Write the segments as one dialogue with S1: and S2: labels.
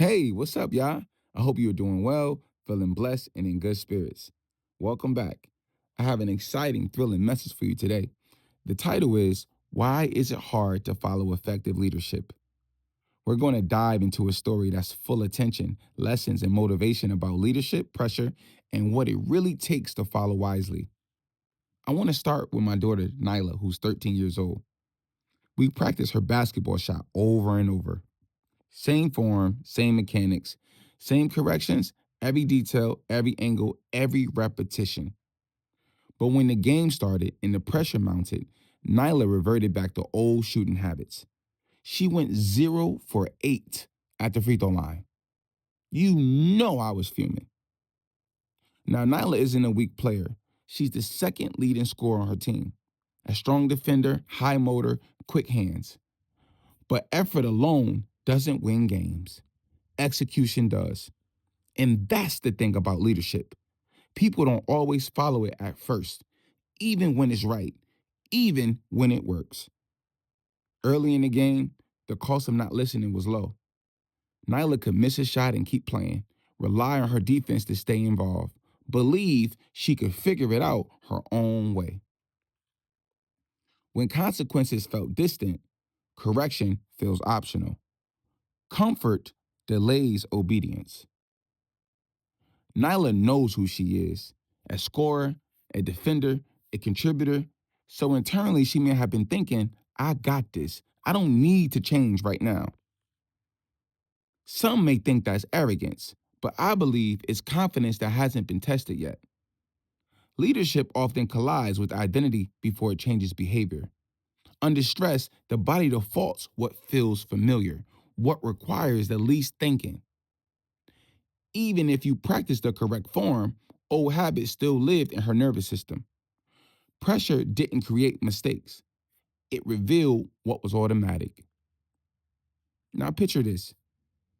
S1: Hey, what's up, y'all? I hope you're doing well, feeling blessed, and in good spirits. Welcome back. I have an exciting, thrilling message for you today. The title is Why Is It Hard to Follow Effective Leadership? We're going to dive into a story that's full of tension, lessons, and motivation about leadership, pressure, and what it really takes to follow wisely. I want to start with my daughter, Nyla, who's 13 years old. We practice her basketball shot over and over. Same form, same mechanics, same corrections, every detail, every angle, every repetition. But when the game started and the pressure mounted, Nyla reverted back to old shooting habits. She went 0 for 8 at the free throw line. You know I was fuming. Now, Nyla isn't a weak player. She's the second leading scorer on her team. A strong defender, high motor, quick hands. But effort alone doesn't win games. Execution does. And that's the thing about leadership. People don't always follow it at first, even when it's right, even when it works. Early in the game, the cost of not listening was low. Nyla could miss a shot and keep playing, rely on her defense to stay involved, believe she could figure it out her own way. When consequences felt distant, correction feels optional. Comfort delays obedience. Nyla knows who she is, a scorer, a defender, a contributor. So internally, she may have been thinking, I got this. I don't need to change right now. Some may think that's arrogance, but I believe it's confidence that hasn't been tested yet. Leadership often collides with identity before it changes behavior. Under stress, the body defaults what feels familiar, what requires the least thinking. Even if you practice the correct form, old habits still lived in her nervous system. Pressure didn't create mistakes, it revealed what was automatic. Now, picture this: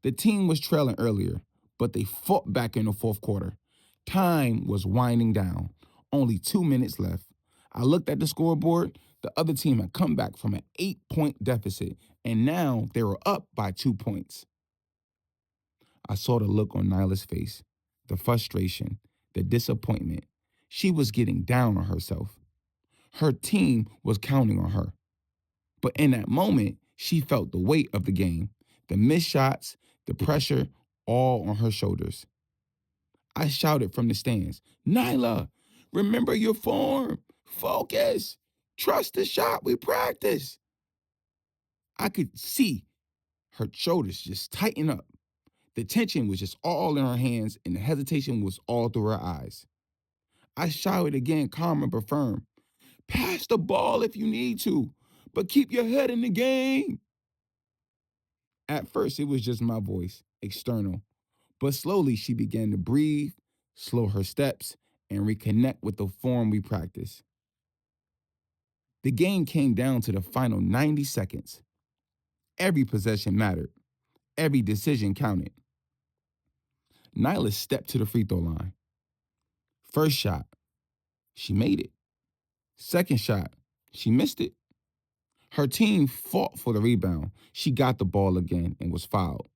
S1: the team was trailing earlier, but they fought back in the fourth quarter. Time was winding down, only 2 minutes left. I looked at the scoreboard. The other team had come back from an 8 point deficit, and now they were up by 2 points. I saw the look on Nyla's face, the frustration, the disappointment. She was getting down on herself. Her team was counting on her. But in that moment, she felt the weight of the game, the missed shots, the pressure, all on her shoulders. I shouted from the stands, Nyla, remember your form. Focus. Trust the shot we practice. I could see her shoulders just tighten up. The tension was just all in her hands, and the hesitation was all through her eyes. I shouted again, calm but firm. Pass the ball if you need to, but keep your head in the game. At first, it was just my voice, external, but slowly she began to breathe, slow her steps, and reconnect with the form we practice. The game came down to the final 90 seconds. Every possession mattered, every decision counted. Nyla stepped to the free throw line. First shot, she made it. Second shot, she missed it. Her team fought for the rebound. She got the ball again and was fouled.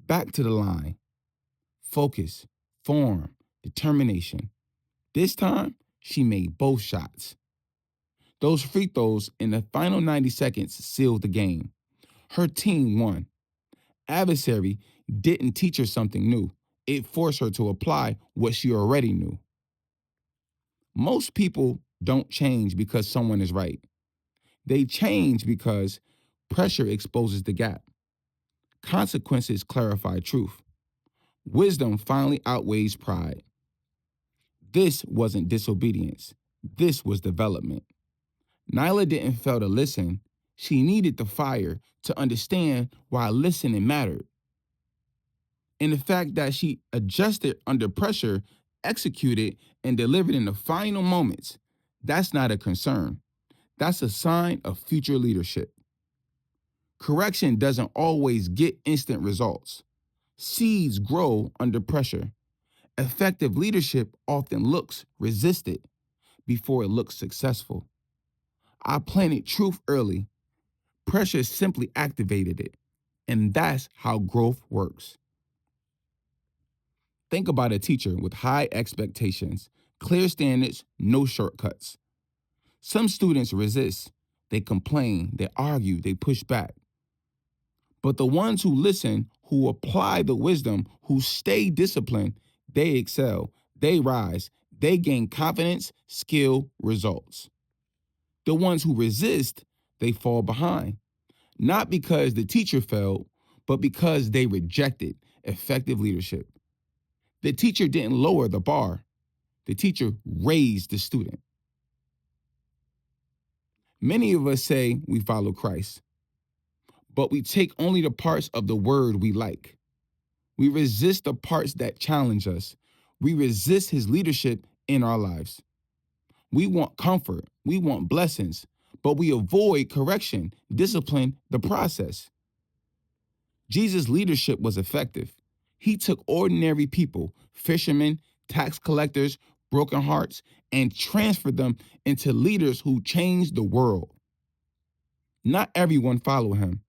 S1: Back to the line. Focus, form, determination. This time, she made both shots. Those free throws in the final 90 seconds sealed the game. Her team won. Adversary didn't teach her something new. It forced her to apply what she already knew. Most people don't change because someone is right. They change because pressure exposes the gap. Consequences clarify truth. Wisdom finally outweighs pride. This wasn't disobedience. This was development. Nyla didn't fail to listen. She needed the fire to understand why listening mattered. And the fact that she adjusted under pressure, executed, and delivered in the final moments, that's not a concern. That's a sign of future leadership. Correction doesn't always get instant results. Seeds grow under pressure. Effective leadership often looks resisted before it looks successful. I planted truth early. Pressure simply activated it. And that's how growth works. Think about a teacher with high expectations, clear standards, no shortcuts. Some students resist, they complain, they argue, they push back. But the ones who listen, who apply the wisdom, who stay disciplined, they excel, they rise, they gain confidence, skill, results. The ones who resist, they fall behind, not because the teacher failed, but because they rejected effective leadership. The teacher didn't lower the bar, the teacher raised the student. Many of us say we follow Christ, but we take only the parts of the word we like. We resist the parts that challenge us. We resist his leadership in our lives. We want comfort, we want blessings, but we avoid correction, discipline, the process. Jesus' leadership was effective. He took ordinary people, fishermen, tax collectors, broken hearts, and transferred them into leaders who changed the world. Not everyone followed him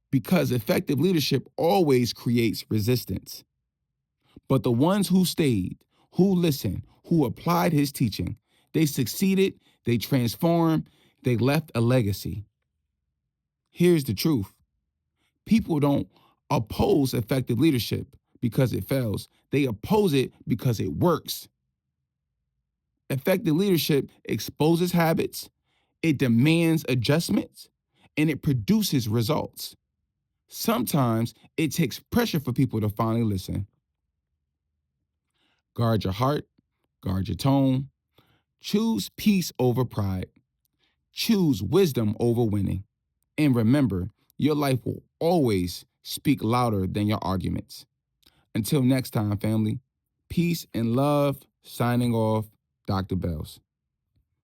S1: because effective leadership always creates resistance. But the ones who stayed, who listened, who applied his teaching, they succeeded, they transformed, they left a legacy. Here's the truth. People don't oppose effective leadership because it fails. They oppose it because it works. Effective leadership exposes habits, it demands adjustments, and it produces results. Sometimes it takes pressure for people to finally listen. Guard your heart, guard your tone, choose peace over pride, choose wisdom over winning. And remember, your life will always speak louder than your arguments. Until next time, family, peace and love, signing off, Dr. Bells.